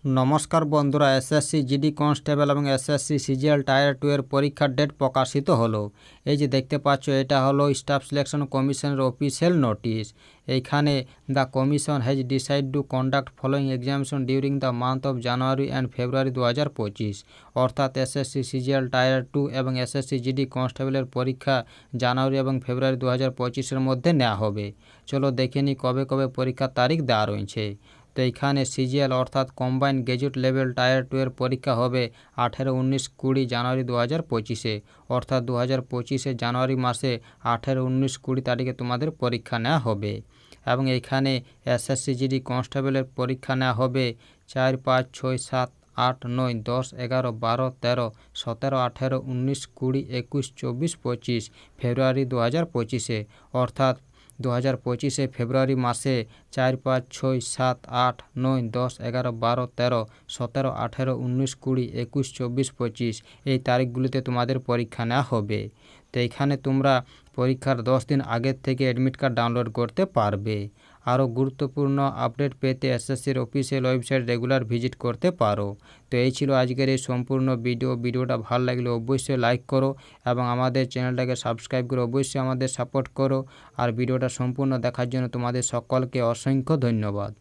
নমস্কার বন্ধুরা, SSC GD constable এবং এসএসসি সিজিএল টায়ার 2 এর পরীক্ষার ডেট প্রকাশিত হলো। এই যে দেখতে পাচ্ছ, এটা হলো স্টাফ সিলেকশন কমিশনের অফিসিয়াল নোটিশ। এইখানে the commission has decide to conduct following examination during the month of January and ফেব্রুয়ারি 2025। অর্থাৎ এসএসসি সিজিএল টায়ার 2 এবং এসএসসি জিডি কনস্টেবলের পরীক্ষা জানুয়ারি এবং ফেব্রুয়ারি 2025-এর মধ্যে নেওয়া হবে। চলো দেখে নিই কবে কবে পরীক্ষার তারিখ দেওয়া রয়েছে। তো এইখানে সিজিএল অর্থাৎ কম্বাইন্ড গ্র্যাজুয়েট লেভেল টায়ার 2 এর পরীক্ষা হবে 18, 19, 20 জানুয়ারি 2025-এ। অর্থাৎ 2025-এ জানুয়ারি মাসে 18, 19, 20 তারিখে তোমাদের পরীক্ষা নেওয়া হবে। এবং এইখানে এসএসসি জিডি কনস্টেবলের পরীক্ষা নেওয়া হবে 4, 5, 6, 7, 8, 9, 10, 11, 12, 13, 17, 18, 19, 20, 21, 24, 25 ফেব্রুয়ারি 2025-এ। অর্থাৎ 2025-এ ফেব্রুয়ারি মাসে 4, 5, 6, 7, 8, 9, 10, 11, 12, 13, 17, 18, 19, 20, 21, 24, 25 এই তারিখগুলিতে তোমাদের পরীক্ষা নেওয়া হবে। তো এখানে তোমরা পরীক্ষার 10 দিন আগের থেকে অ্যাডমিট কার্ড ডাউনলোড করতে পারবে। আরও গুরুত্বপূর্ণ আপডেট পেতে এসএসসির অফিসিয়াল ওয়েবসাইট রেগুলার ভিজিট করতে পারো। তো এই ছিল আজকের এই সম্পূর্ণ ভিডিওটা ভালো লাগলে অবশ্যই লাইক করো এবং আমাদের চ্যানেলটাকে সাবস্ক্রাইব করে অবশ্যই আমাদের সাপোর্ট করো। আর ভিডিওটা সম্পূর্ণ দেখার জন্য তোমাদের সকলকে অসংখ্য ধন্যবাদ।